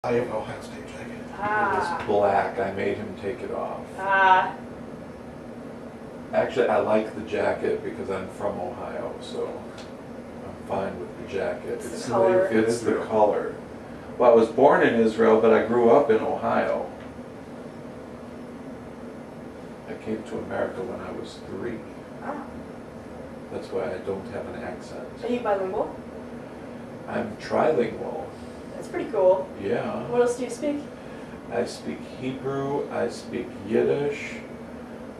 I have Ohio State jacket. It was black. I made him take it off. Actually, I like the jacket because I'm from Ohio, so I'm fine with the jacket. It's the color. It's the color. Well, I was born in Israel, but I grew up in Ohio. I came to America when I was 3. Ah. That's why I don't have an accent. Are you bilingual? I'm trilingual. That's pretty cool. Yeah. What else do you speak? I speak Hebrew, I speak Yiddish,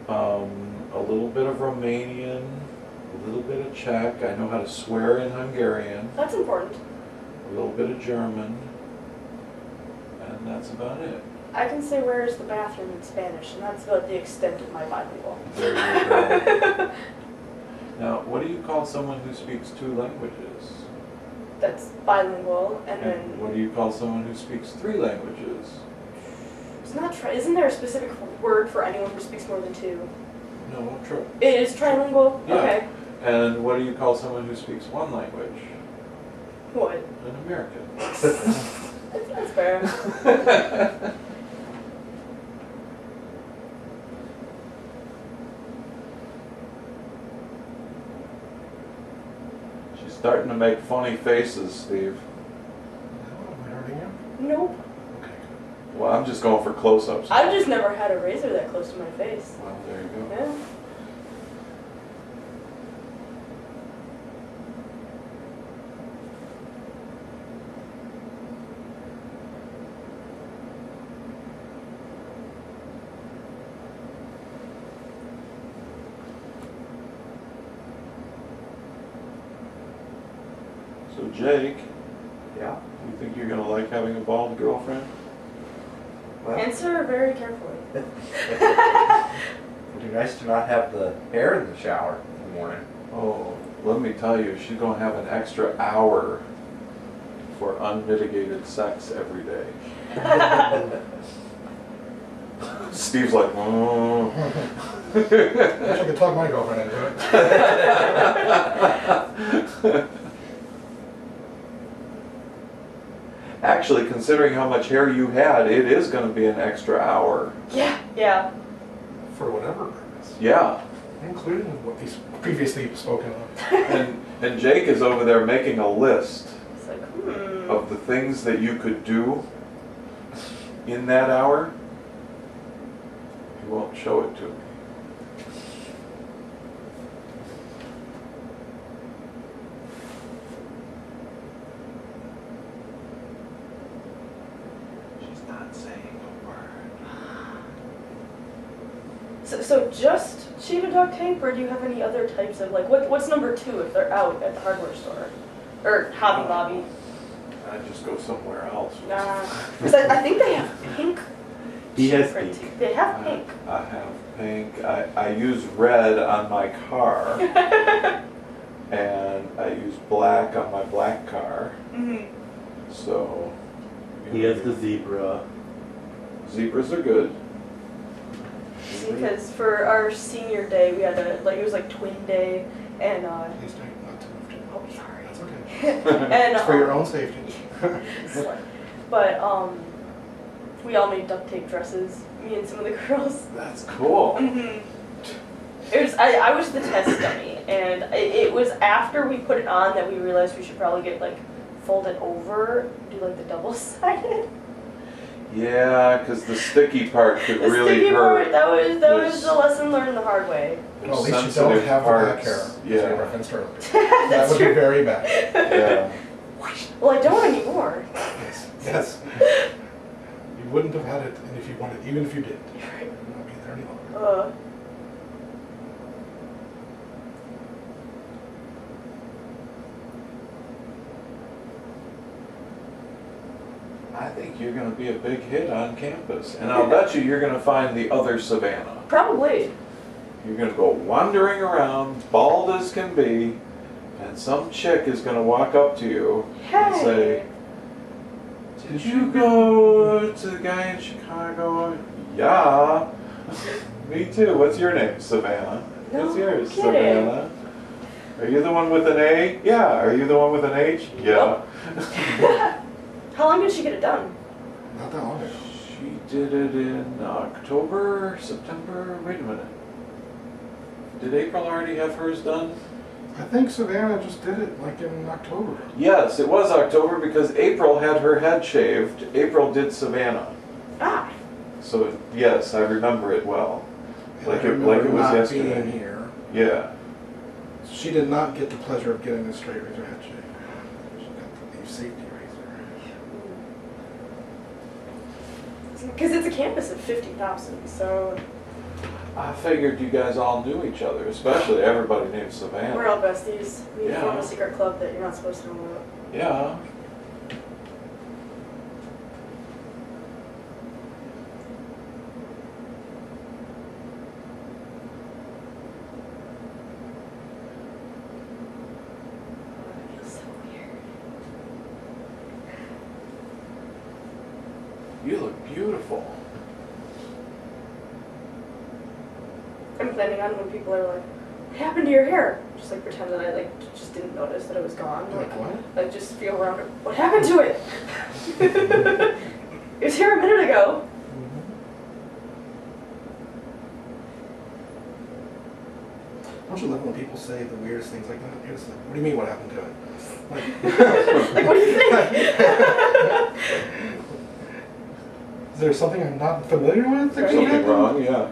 a little bit of Romanian, a little bit of Czech. I know how to swear in Hungarian, That's important. a little bit of German, and that's about it. I can say where is the bathroom in Spanish, and that's about the extent of my bilingual. There you go. Now, what do you call someone who speaks 2 languages? That's bilingual, and then What do you call someone who speaks 3 languages? it's not isn't there a specific word for anyone who speaks more than 2? No, true. It is trilingual? Yeah. Okay. And what do you call someone who speaks 1 language? What? An American. That's fair. She's starting to make funny faces, Steve. No, am I hurting you? Nope. Okay, Well, I'm just going for close-ups. I've just never had a razor that close to my face. Well, there you go. Yeah. So, Jake, Yeah. you think you're going to like having a bald girlfriend? Well, Answer very carefully. it'd be nice to not have the hair in the shower in the morning. Oh, let me tell you, she's going to have an extra hour for unmitigated sex every day. Steve's like, oh. I wish I could talk my girlfriend into it. Actually, considering how much hair you had, it is going to be an extra hour. Yeah. For whatever purpose. Yeah. Including what he's previously spoken of. And Jake is over there making a list It's like, of the things that you could do in that hour. He won't show it to me. She's not saying a word. So just sheet of duct tape, or do you have any other types of, like, what's number 2 if they're out at the hardware store? Or Hobby Lobby? I just go somewhere else. Nah. Because I think they have pink. He has sheet printing. pink. They have pink. I have pink. I use red on my car. And I use black on my black car. Mhm. So. He has the zebra. Zebras are good. Because for our senior day, we had it was like twin day, and Please try not to move too oh much. sorry. That's okay. And It's for your own safety. but we all made duct tape dresses. Me and some of the girls. That's cool. Mhm. It was I was the test dummy, and it was after we put it on that we realized we should probably get fold it over, do the double-sided. Yeah, because the sticky part could The really sticky hurt. part, that was There's- the lesson learned the hard way. Well, at There's least you don't sensitive have the back parts. hair, as you Yeah. referenced earlier. That That's would be true. very bad. Yeah. Well, I don't anymore. Yes. Yes. You wouldn't have had it, and if you wanted, even if you did, it would not be there any longer. I think you're going to be a big hit on campus. And I'll bet you're going to find the other Savanna. Probably. You're going to go wandering around, bald as can be, and some chick is going to walk up to you and say, Hey. "Did you go to the guy in Chicago?" "Yeah." "Me too. What's your name?" "Savanna." No "What's yours?" kidding. "Savanna." "Are you the one with an A?" "Yeah." "Are you the one with an H?" "Yeah." How long did she get it done? Not that long ago. She did it in October, September, wait a minute. Did April already have hers done? I think Savanna just did it like in October. Yes, it was October because April had her head shaved. April did Savanna. Ah, So, yes, I remember it well. And Like I it remember was not yesterday. being here. Yeah. She did not get the pleasure of getting a straight razor head shave. She got the new safety razor. because it's a campus of 50,000, so I figured you guys all knew each other, especially everybody named Savannah. we're all besties. We Yeah. form a secret club that you're not supposed to know about. Yeah. Oh, it feels so weird. You look beautiful. I'm planning on when people are like, what happened to your hair? Just like pretend that I like just didn't notice that it was gone. Like what? Like just feel around it. What happened to it? It was here a minute ago. Don't you love when people say the weirdest things like that? You're just like, what do you mean what happened to it? Like, Like, what do you think? is there something I'm not familiar with? that Right. could Something happen? wrong, yeah.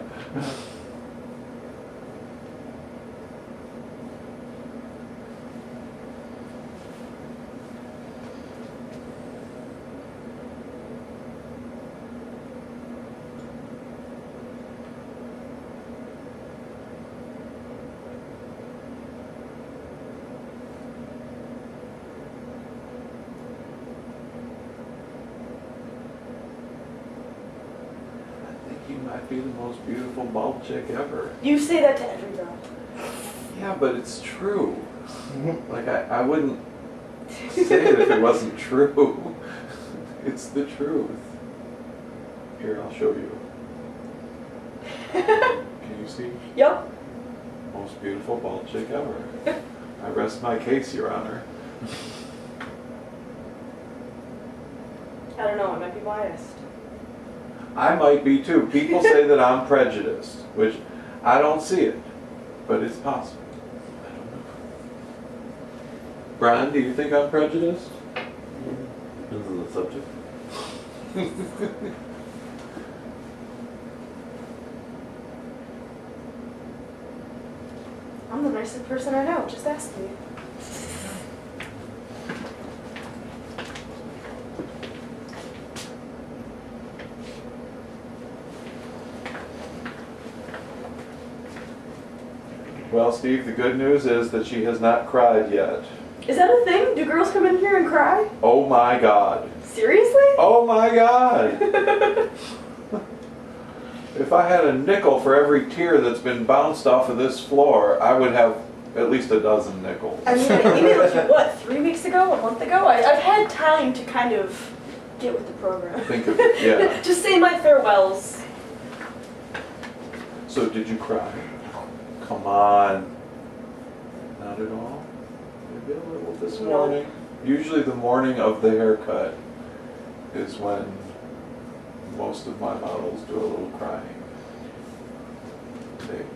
I think you might be the most beautiful bald chick ever. You say that to every girl. Yeah, but it's true. Mhm. Like, I wouldn't say it if it wasn't true. It's the truth. Here, I'll show you. Can you see? Yep. Most beautiful bald chick ever. I rest my case, Your Honor. I don't know, I might be biased. I might be too. People say that I'm prejudiced, which I don't see it, but it's possible. I don't know. Brian, do you think I'm prejudiced? Depends on the subject. I'm the nicest person I know, just ask me. Well, Steve, the good news is that she has not cried yet. Is that a thing? Do girls come in here and cry? Oh my God. Seriously? Oh my God. If I had a nickel for every tear that's been bounced off of this floor, I would have at least a dozen nickels. I mean, I emailed you, what, 3 weeks ago, a month ago? I've had time to kind of get with the program. Think of it, yeah. Just say my farewells. So did you cry? Come on. Not at all? Maybe a little this No. morning. Usually the morning of the haircut is when most of my models do a little crying.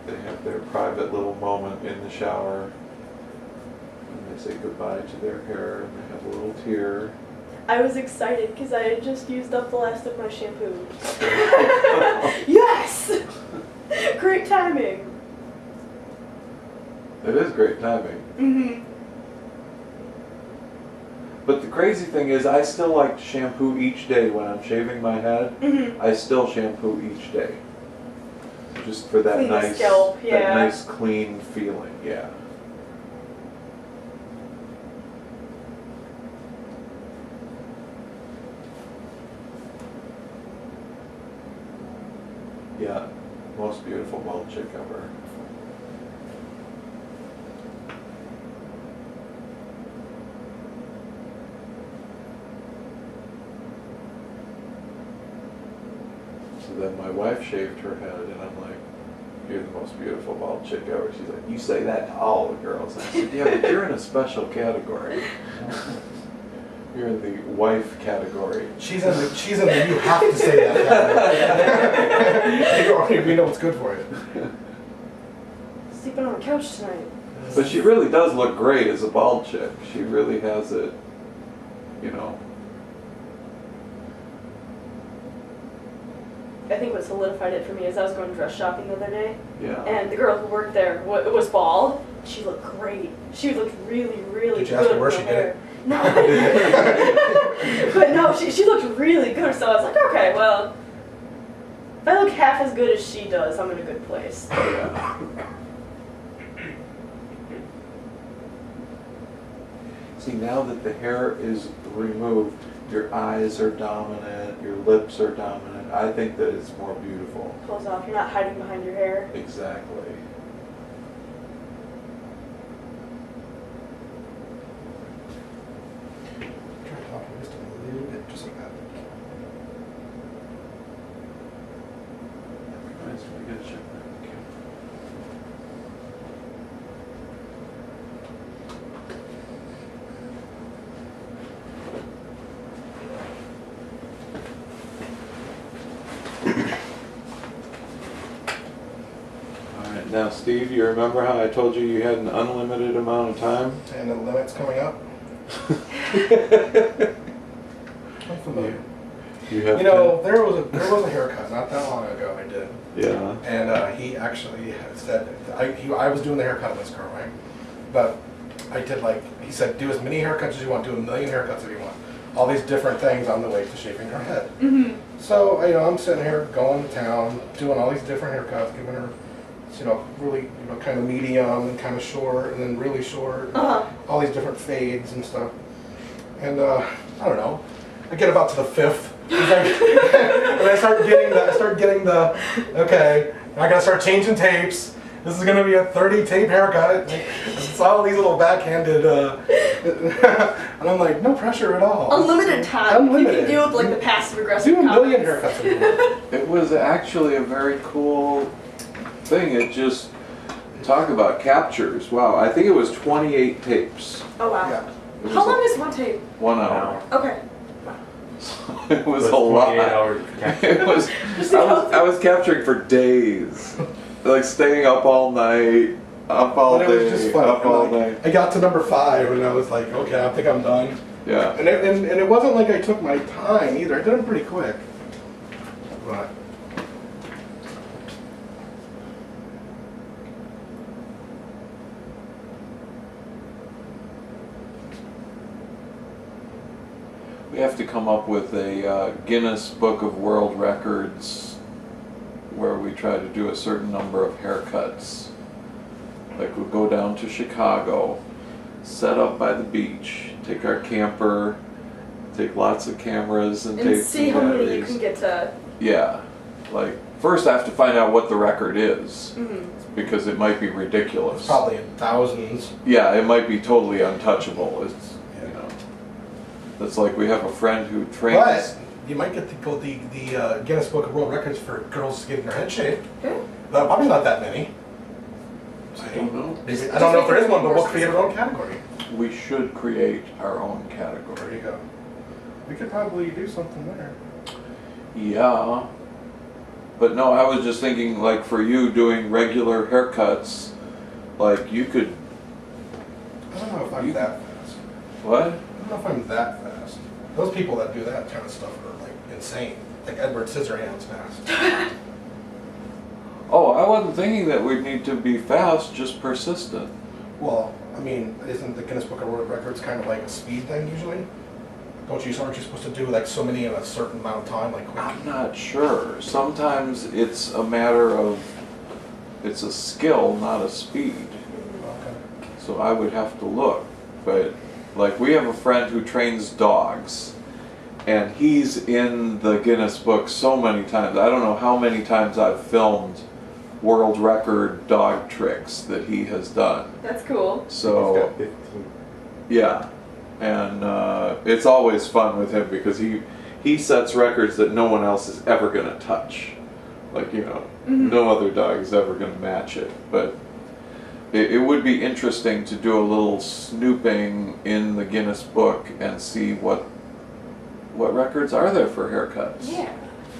They have their private little moment in the shower and they say goodbye to their hair and they have a little tear. I was excited because I had just used up the last of my shampoo. Yes! Great timing. It is great timing. Mm-hmm. But the crazy thing is I still like to shampoo each day when I'm shaving my head. Mm-hmm. I still shampoo each day. Just for that Clean the nice, scalp, that yeah. nice clean feeling, yeah. Yeah, most beautiful bald chick ever. So then my wife shaved her head and I'm like, you're the most beautiful bald chick ever. She's like, you say that to all the girls. And I said, yeah, but you're in a special category. You're in the wife category. She's in the you have to say that. We know what's good for you. Sleeping on the couch tonight. But she really does look great as a bald chick. She really has it, you know. I think what solidified it for me is I was going dress shopping the other day, Yeah. and the girl who worked there was bald. She looked great. She looked really, really Did you good ask her where with she her did hair. No. But no, she looked really good, so I was like, okay, well, if I look half as good as she does, I'm in a good place. Yeah. See, now that the hair is removed, your eyes are dominant, your lips are dominant. I think that it's more beautiful. Pulls off, you're not hiding behind your hair. Exactly. Try to talk just a little bit, just like that. Reminds me, we gotta check that. Okay. Alright, now Steve, you remember how I told you had an unlimited amount of time? And the limit's coming up. I'm familiar. You There was a haircut not that long ago I did. Yeah. And he actually said, I was doing the haircut in this car, right? But I did he said, do as many haircuts as you want, do a million haircuts if you want. All these different things on the way to shaving her head. Mm-hmm. So, I'm sitting here going to town, doing all these different haircuts, giving her, really, kind of medium and kind of short and then really short. Uh-huh. All these different fades and stuff. And I don't know. I get about to the fifth. And I start getting the, okay, I gotta start changing tapes. This is gonna be a 30 tape haircut. It's all these little backhanded, and I'm like, no pressure at all. Unlimited time. Unlimited. You can deal with the passive aggressive Do a million comments. haircuts if you want. It was actually a very cool thing. It just, talk about captures. Wow, I think it was 28 tapes. Oh wow. Yeah. It was How long is one tape? 1 hour. Okay. It was a lot. 28 hours of capture. It was, I was capturing for days. Like staying up all night, up all But day, it was just fun. up And, all like, night. I got to number 5 and I was like, okay, I think I'm done. Yeah. And it wasn't like I took my time either. I did it pretty quick. But We have to come up with a Guinness Book of World Records where we try to do a certain number of haircuts. Like we'll go down to Chicago, set up by the beach, take our camper, take lots of cameras and And tapes see and how many you batteries. can get to. Yeah, like first I have to find out what the record is Mm-hmm. because it might be ridiculous. it's probably in thousands. Yeah, it might be totally untouchable. It's that's like we have a friend who trains. But you might get the Guinness Book of World Records for girls getting their head shaved. Okay. But probably not that many. I don't know. I don't know if there is one, but we'll create our own category. We should create our own There category. you go. We could probably do something there. Yeah. But no, I was just thinking like for you doing regular haircuts, like you could, I don't know if I'm that fast. what? I don't know if I'm that fast. Those people that do that kind of stuff are like insane. Like Edward Scissorhands fast. Oh, I wasn't thinking that we'd need to be fast, just persistent. Well, I mean, isn't the Guinness Book of World Records kind of like a speed thing usually? Aren't you supposed to do like so many in a certain amount of time, like quick? I'm not sure. Sometimes it's a matter of, it's a skill, not a speed. Okay. So I would have to look. But like we have a friend who trains dogs and he's in the Guinness book so many times. I don't know how many times I've filmed world record dog tricks that he has done. That's cool. So 15. yeah, and it's always fun with him because he sets records that no one else is ever going to touch. Like, no other dog is ever going to match it. But it would be interesting to do a little snooping in the Guinness book and see what records are there for haircuts. Yeah.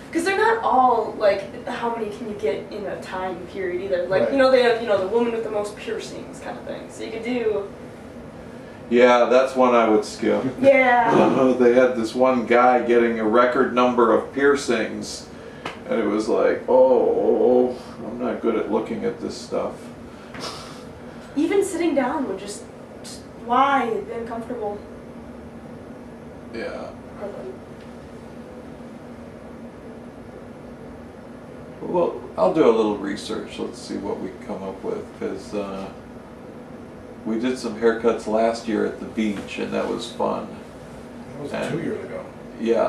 Because they're not all like, how many can you get in a time period either. Like, Right. you know, they have, you know, the woman with the most piercings kind of thing. So you could do, Yeah, that's one I would skip. yeah. They had this one guy getting a record number of piercings, and it was like, oh, I'm not good at looking at this stuff. Even sitting down would just why? It'd be uncomfortable. Yeah. Well, I'll do a little research. Let's see what we come up with, because we did some haircuts last year at the beach, and that was fun. That was And- 2 years ago. Yeah,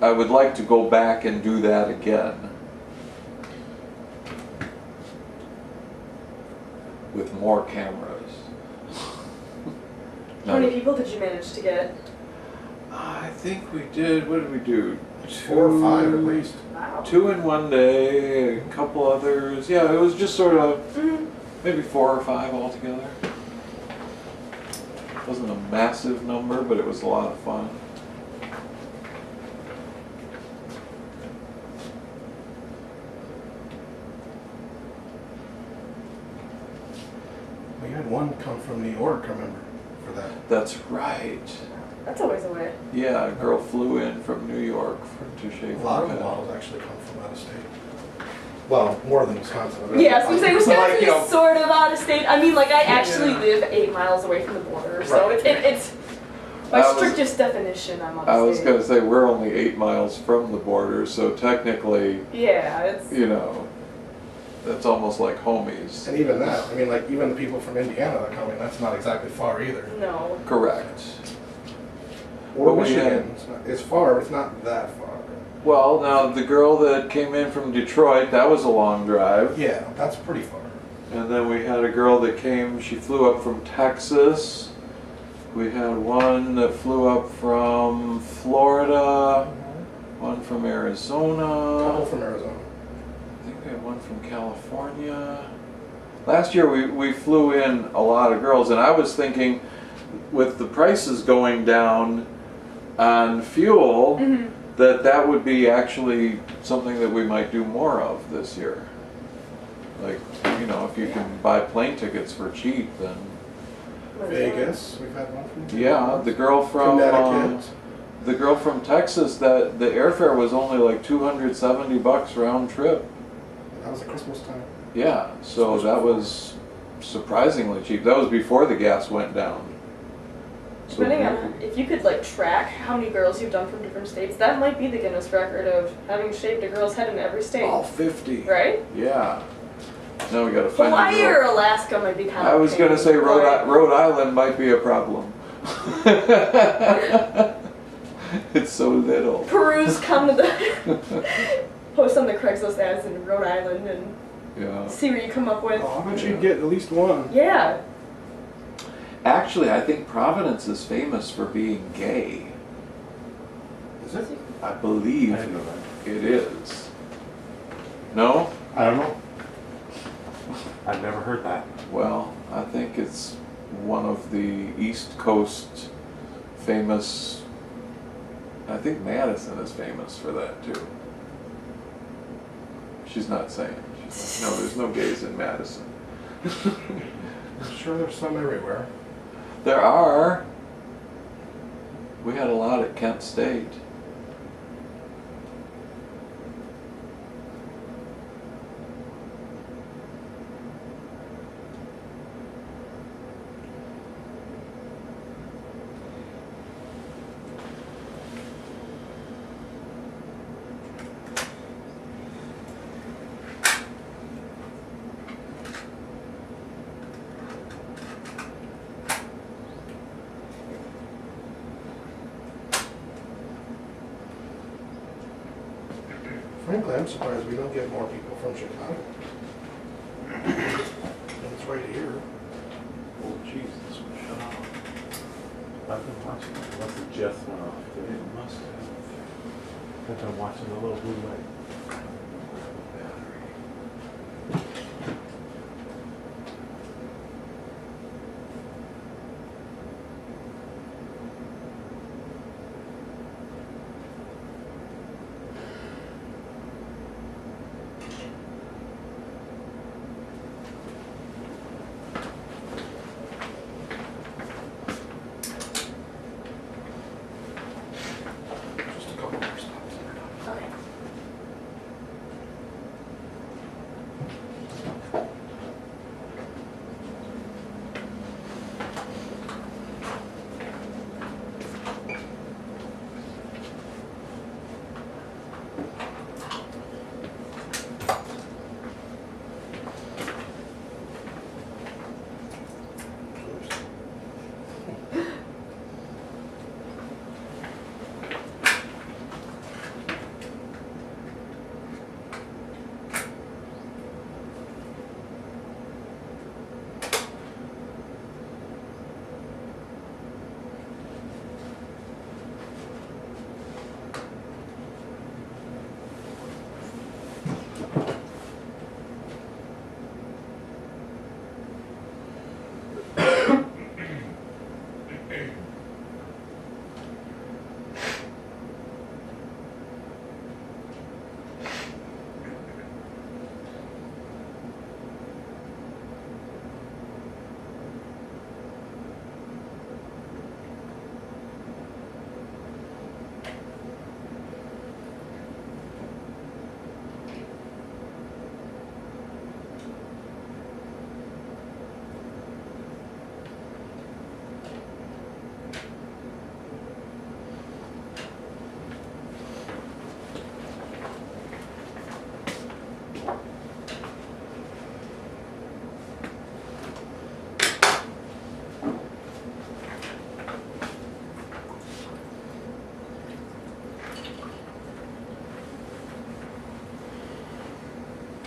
I would like to go back and do that again. With more cameras. How many people did you manage to get? I think we did, what did we do? 4 or 5 at least. Wow. 2 in one day, a couple others. Yeah, it was just sort of Mhm. maybe 4 or 5 altogether. It wasn't a massive number, but it was a lot of fun. We had one come from New York, I remember, for that. That's right. That's always a way. Yeah, a girl flew in from New York to shave A lot of her the head. models actually come from out of state. Well, more than Wisconsin. Yeah, so I'm saying But, Wisconsin like, you know, is sort of out of state. I mean, like I actually Yeah. live 8 miles away from the border, so Right. it's by I was- strictest definition I'm out I of was state. gonna say, we're only 8 miles from the border, so technically, Yeah, it's you know, that's almost like homies. And even that, I mean, like, even the people from Indiana that come in, that's not exactly far either. no. Correct. Or But we Michigan, had- it's far, but it's not that far. Well, now, the girl that came in from Detroit, that was a long drive. Yeah, that's pretty far. And then we had a girl that came, she flew up from Texas. We had one that flew up from Florida, one from Couple Arizona. from Arizona. I think we had one from California. Last year we flew in a lot of girls, and I was thinking with the prices going down on fuel, Mhm. that would be actually something that we might do more of this year. Like, you know, if you can buy plane tickets for cheap, then What is that? Vegas, we've had one from yeah. The girl from Connecticut. the girl from Texas, that the airfare was only like $270 round trip. That was at Christmas time. Yeah, so that was surprisingly cheap. That was before the gas went down. So Depending on if you could like track how many girls you've done from different states, that might be the Guinness record of having shaved a girl's head in every state. all 50. Right? Yeah. Now we gotta find a Hawaii girl. or Alaska might be kind of. I was gonna say Rhode Island might be a problem. It's so little. Peru's come to the post on the Craigslist ads in Rhode Island and Yeah. see what you come up with. Oh, I bet you'd get at least one. Yeah. Actually, I think Providence is famous for being gay. Is it? I believe I didn't know that. it is. No? I don't know. I've never heard that. Well, I think it's one of the East Coast famous. I think Madison is famous for that too. She's not saying. She's like, no, there's no gays in Madison. I'm sure there's some everywhere. There are. We had a lot at Kent State. Frankly, I'm surprised we don't get more people from Chicago. And it's right here. Oh, Jesus. Shut up. I've been watching it. Unless it just went off. It must have. I've been watching the little blue light.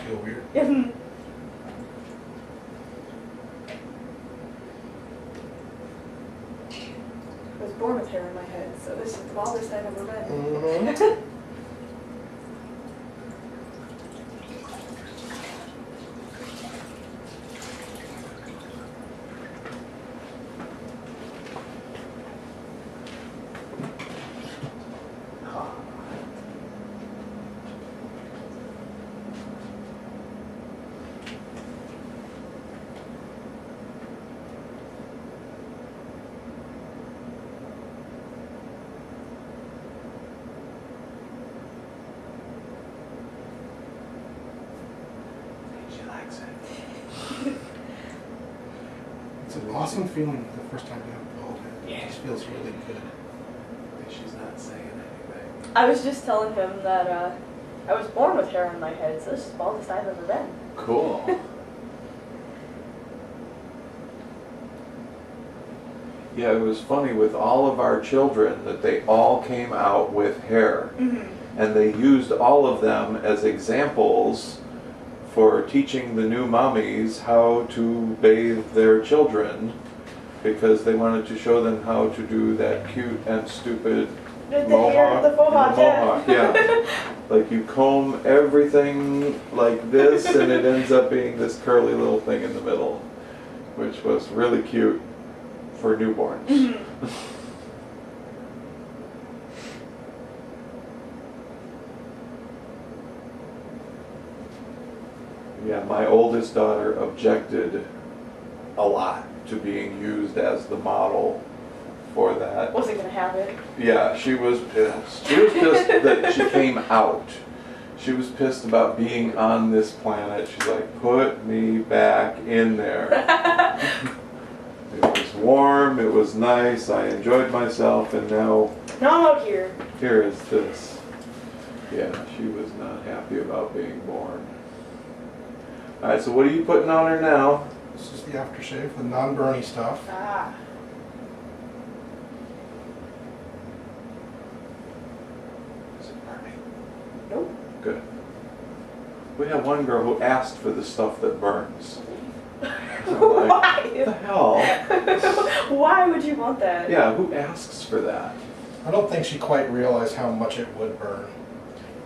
Feel weird. I was born with hair in my head, so this is the baldest I've ever been. Mm-hmm. She likes it. It's an awesome feeling the first time you have a bald head. Yeah. It just feels really good. She's not saying anything. I was just telling him that I was born with hair in my head, so this is the baldest I've ever been. Cool. Yeah, it was funny with all of our children that they all came out with hair. Mm-hmm. And they used all of them as examples for teaching the new mommies how to bathe their children, because they wanted to show them how to do that cute and stupid The hair, the faux hawk, mohawk, yeah. Like you comb everything like this and it ends up being this curly little thing in the middle, which was really cute for newborns. Mm-hmm. Yeah, my oldest daughter objected a lot to being used as the model for that. Wasn't gonna have it. Yeah, she was pissed. She was pissed that she came out. She was pissed about being on this planet. She's like, put me back in there. It was warm, it was nice, I enjoyed myself, and now No, I'm out here. here is this. Yeah, she was not happy about being born. Alright, so what are you putting on her now? This is the aftershave, the non-burny stuff. Ah. Is it burning? Nope. Good. We have one girl who asked for the stuff that burns. I'm like, what the hell? Why would you want that? Yeah, who asks for that? I don't think she quite realized how much it would burn.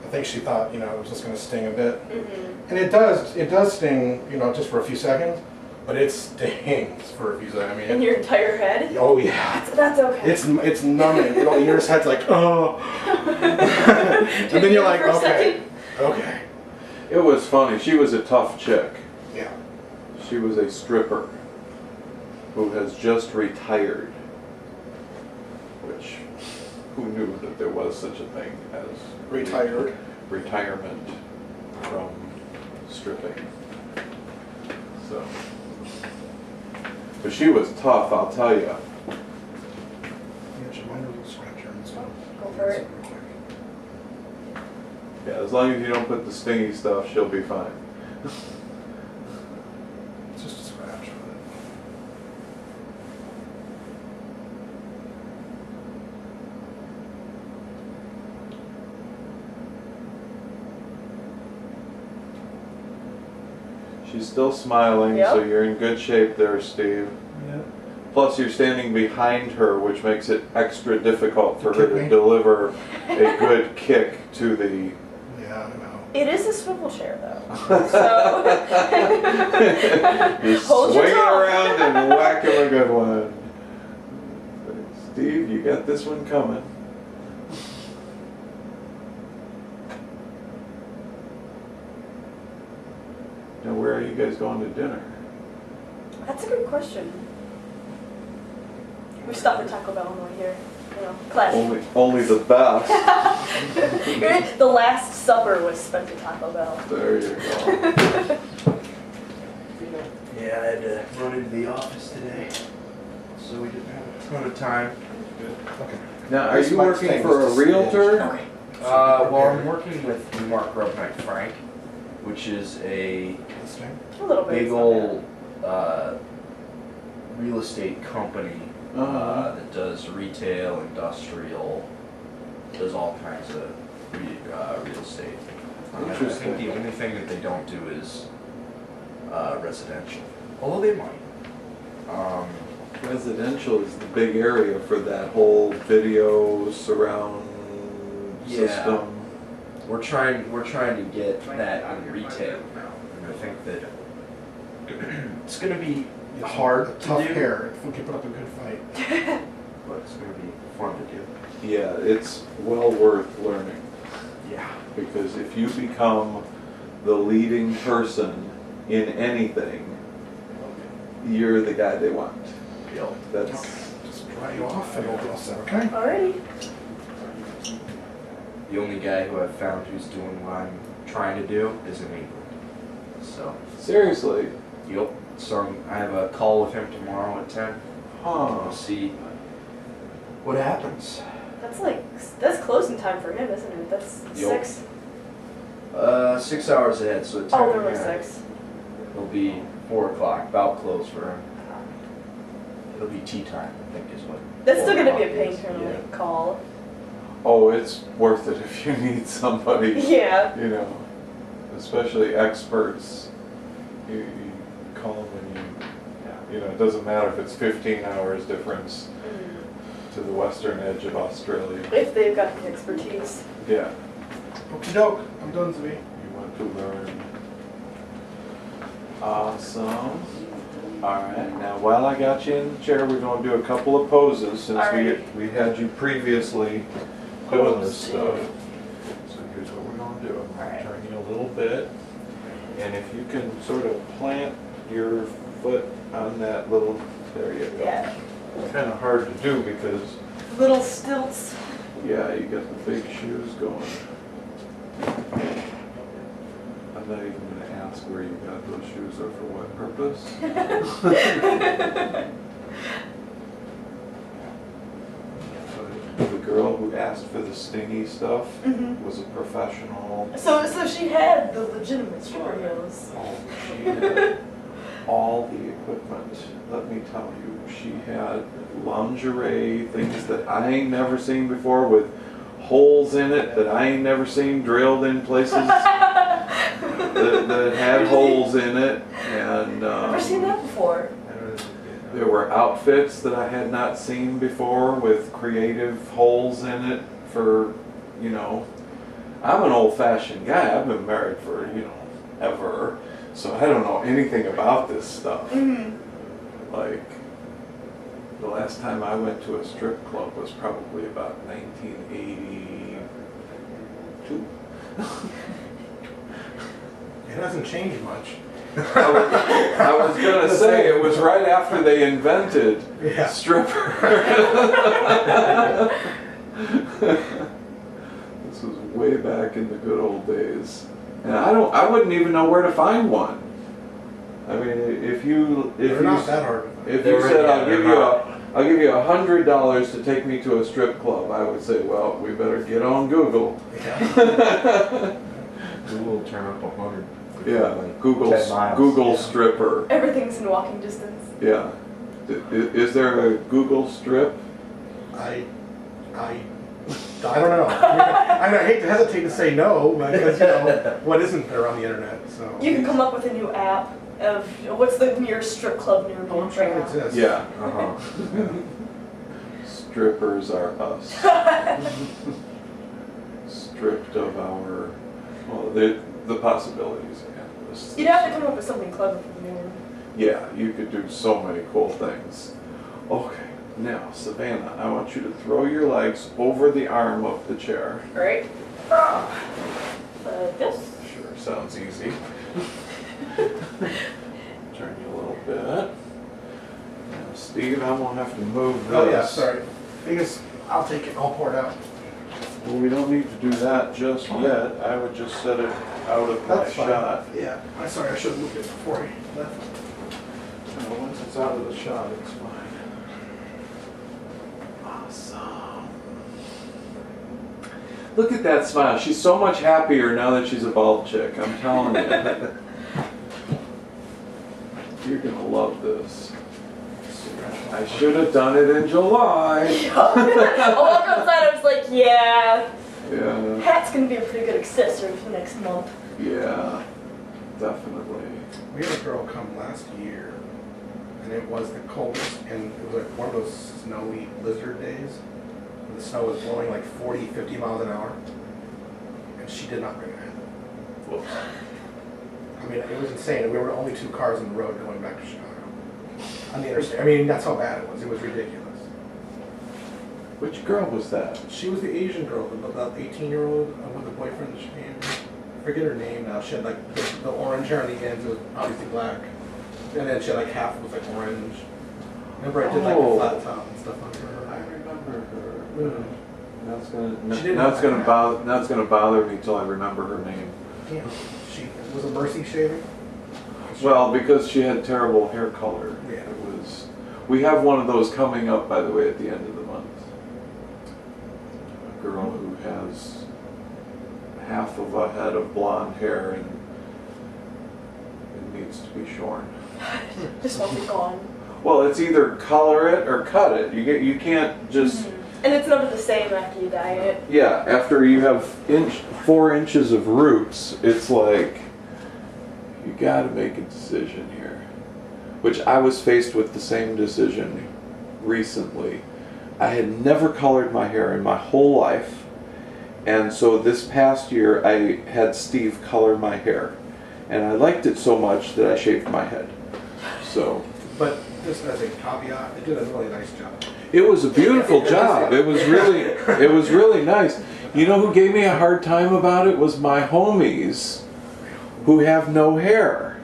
I think she thought, you know, it was just going to sting a bit. Mm-hmm. And it does sting, you know, just for a few seconds, but it stings for a few seconds. I mean, In your entire head? oh yeah. That's okay. It's numbing. You know, your head's like, oh. And then you're like, For a okay, second. okay. It was funny. She was a tough chick. Yeah. She was a stripper who has just retired. Which, who knew that there was such a thing as Retired. retirement from stripping. So, but she was tough, I'll tell you. Yeah, she might have a little scratcher and stuff. Go for it. Real quick. Yeah, as long as you don't put the stingy stuff, she'll be fine. It's just a scratch. She's still smiling, Yep. so you're in good shape there, Steve. Yeah. Plus, you're standing behind her, which makes it extra difficult for To her kick to me? deliver a good kick to the. Yeah, I know. It is a swivel chair though, so Just hold your swing it tongue. around and whack him a good one. Steve, you got this one coming. Now, where are you guys going to dinner? That's a good question. We stopped at Taco Bell on the way here. You know, classic. Only the best. The Last Supper was spent at Taco Bell. There you go. Yeah, I had to run into the office today, so we didn't have a ton of time. Okay. Now, are This you might working stay for a just a realtor? Okay. Well, I'm working with Mark Rubnight Frank, which is a This thing? A little bit. big it's not old real estate company that does retail, industrial, does all kinds of real estate. I Interesting. think the only thing that they don't do is residential, although they might. Residential is the big area for that whole video surround Yeah. system. We're trying to get that in retail now, and I think that it's going to be It's hard a to tough do, hair if we can put up a good fight. but it's going to be fun to do. Yeah, it's well worth learning, Yeah. because if you become the leading person in anything, you're the guy they want. Yep. That's Just dry you off and we'll be all set, okay? Alrighty. The only guy who I've found who's doing what I'm trying to do is in England. So, seriously. yep. So I have a call with him tomorrow at 10. Huh. We'll see what happens. That's closing time for him, isn't it? That's Yup. 6. 6 hours ahead, so at 10 Oh, there was yeah, 6. it'll be 4 o'clock, about close for him. It'll be tea time, I think is what. That's still 4 gonna be a o'clock pain is, to yeah. like call. Oh, it's worth it if you need somebody, Yeah. you know, especially experts. You call them when you know, it doesn't matter if it's 15 hours difference to the western edge of Australia. If they've got the expertise. Yeah, Okie doke, I'm done, Zvi. you want to learn. Awesome. Alright, now while I got you in the chair, we're going to do a couple of poses since Alright. we had you previously doing this Pose. stuff. So here's what we're going to do. I'm going to turn you a little bit. And if you can sort of plant your foot on that little, there you go. Yeah. It's kind of hard to do because, Little stilts. yeah, you got the big shoes going. I'm not even going to ask where you got those shoes or for what purpose. The girl who asked for the stingy stuff was a professional. So she had the legitimate stripper heels. Oh, she had all the equipment. Let me tell you, she had lingerie, things that I ain't never seen before with holes in it that I ain't never seen drilled in places that had holes in it. And Never seen that before. there were outfits that I had not seen before with creative holes in it for, you know, I'm an old-fashioned guy. I've been married for, you know, ever. So I don't know anything about this stuff. Like, the last time I went to a strip club was probably about 1982. It hasn't changed much. I was gonna say, it was right after they invented Yeah. stripper. This was way back in the good old days. And I wouldn't even know where to find one. I mean, if They're you not that hard. if They're you said right, I'll yeah, give they're you not. I'll give you $100 to take me to a strip club. I would say, well, we better get on Google. Google turn up 100. Yeah, Google 10 miles. Google Yeah. stripper. Everything's in walking distance. Yeah. Is there a Google strip? I don't know. I hate to hesitate to say no, because what isn't there on the internet? So You can come up with a new app of what's the nearest strip club near me Oh, I'm sure right it now. exists. Yeah. Uh-huh. Strippers are us. Stripped of our, well, the possibilities are endless. You'd have to come up with something clever for the new. Yeah, you could do so many cool things. Okay, now, Savannah, I want you to throw your legs over the arm of the chair. Right? This? Sure, sounds easy. Turn you a little bit. Now, Steve, I'm gonna have to move this. Oh yeah, sorry. I guess I'll take it. I'll pour it out. Well, we don't need to do that just yet. I would just set it out of my That's fine. shot. Yeah. I'm sorry. I should have moved it before I left. Well, once it's out of the shot, it's fine. Awesome. Look at that smile. She's so much happier now that she's a bald chick. I'm telling you. You're gonna love this. I should have done it in July. I walked outside, I was like, yeah, Yeah, hat's gonna be a pretty good accessory for the next month. yeah, definitely. We had a girl come last year, and it was the coldest, and it was like one of those snowy blizzard days. Where the snow was blowing like 40, 50 miles an hour, and she did not bring a hat. Whoops. I mean, it was insane. We were only 2 cars on the road going back to Chicago on the interstate. I mean, that's how bad it was. It was ridiculous. Which girl was that? She was the Asian girl, the 18-year-old with a boyfriend. She came. I forget her name now. She had like the orange hair on the ends. It was obviously black, and then she had like half was like orange. Remember, I did like the Oh. flat top and stuff on I her. remember her. Mm. Now it's didn't gonna bother me till I remember her name. Yeah. She was a Mercy shaving. Well, because she had terrible hair color. Yeah. It was. We have one of those coming up, by the way, at the end of the month. A girl who has half of a head of blonde hair and it needs to be shorn. Just wants it gone. Well, it's either color it or cut it. You can't just. And it's never the same after you dye it. Yeah, after you have 4 inches of roots, it's like, you gotta make a decision here. Which I was faced with the same decision recently. I had never colored my hair in my whole life. And so this past year, I had Steve color my hair. And I liked it so much that I shaved my head. So. But just as a caveat, it did a really nice job. It was a beautiful job. It was really nice. You know who gave me a hard time about it was my homies who have no hair.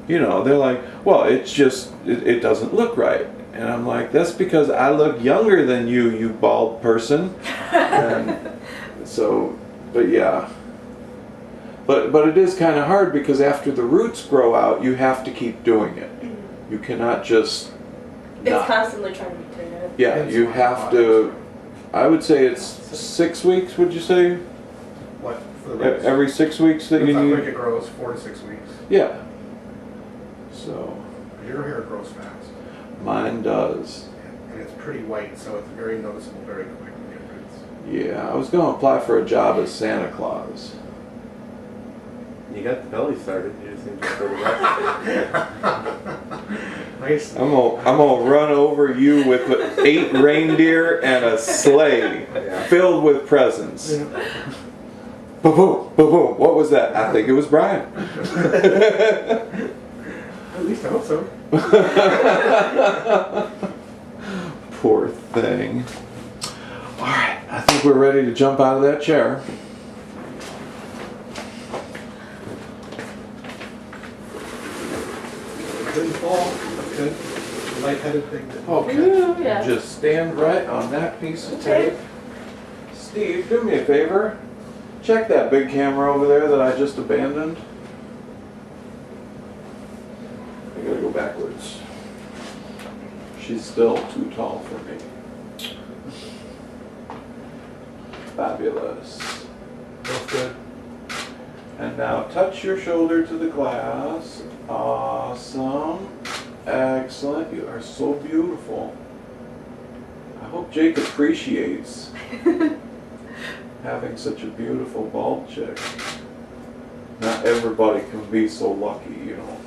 You know, they're like, well, it's just, it doesn't look right. And I'm like, that's because I look younger than you bald person. And so, but yeah. But it is kind of hard because after the roots grow out, you have to keep doing it. You cannot just It's not. constantly trying to be treated. Yeah, you have to, I would say it's 6 weeks, would you say? What for the roots? Every 6 weeks that you Depends how quick need? it grows, 4 to 6 weeks. Yeah. So, Your hair grows fast, mine does. and it's pretty white, so it's very noticeable very quick when you get roots. Yeah, I was going to apply for a job as Santa Claus. You got the belly started. You just need to go to Nice. I'm gonna run over you with 8 reindeer and a sleigh filled with presents. Yeah. Boom, boom, boom, boom. What was that? I think it was Brian. At least I hope so. Poor thing. All right, I think we're ready to jump out of that chair. Didn't fall. That's good. The lightheaded thing. Okay. Ooh, yeah. Just stand right on that piece of Okay. tape. Steve, do me a favor. Check that big camera over there that I just abandoned. I gotta go backwards. she's still too tall for me. Fabulous. Both good. And now touch your shoulder to the glass. Awesome. Excellent. You are so beautiful. I hope Jake appreciates having such a beautiful bald chick. Not everybody can be so lucky, you know.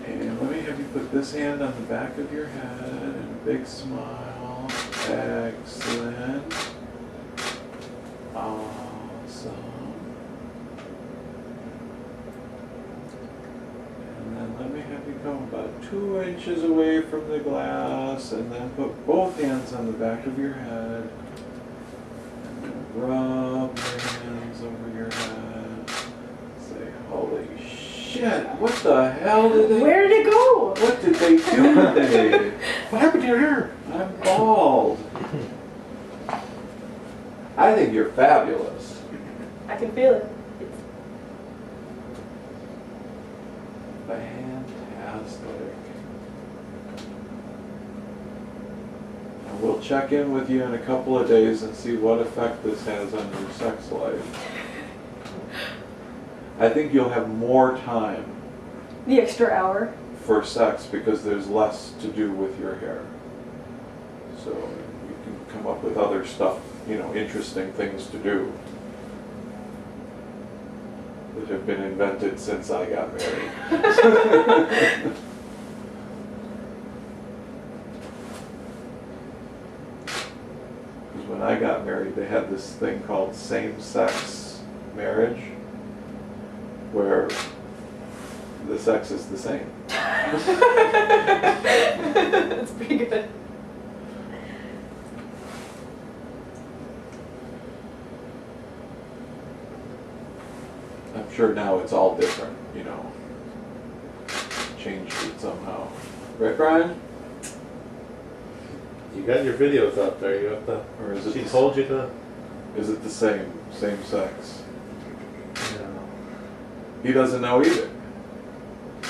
And let me have you put this hand on the back of your head and a big smile. Excellent. Awesome. And then let me have you come about 2 inches away from the glass and then put both hands on the back of your head. And then rub your hands over your head. Say, holy shit, what the hell did they... Where did it go? What did they do today? What happened to your hair? I'm bald. I think you're fabulous. I can feel it. Fantastic. And we'll check in with you in a couple of days and see what effect this has on your sex life. I think you'll have more time The extra hour. for sex because there's less to do with your hair. So you can come up with other stuff, you know, interesting things to do that have been invented since I got married. Because when I got married, they had this thing called same-sex marriage, where the sex is the same. That's pretty good. I'm sure now it's all different, you know. Changed it somehow. Right, Brian? You got your videos up there. You have to. Or is it She the, told you to. is it the same sex? Yeah. He doesn't know either.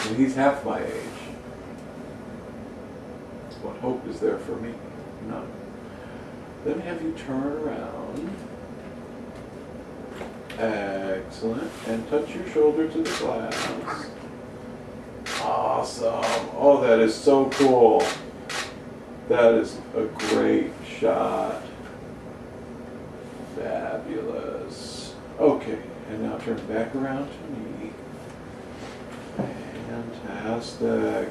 And he's half my age. What hope is there for me? None. Then have you turn around. Excellent. And touch your shoulder to the glass. Awesome. Oh, that is so cool. That is a great shot. Fabulous. Okay, and now turn back around to me. Fantastic.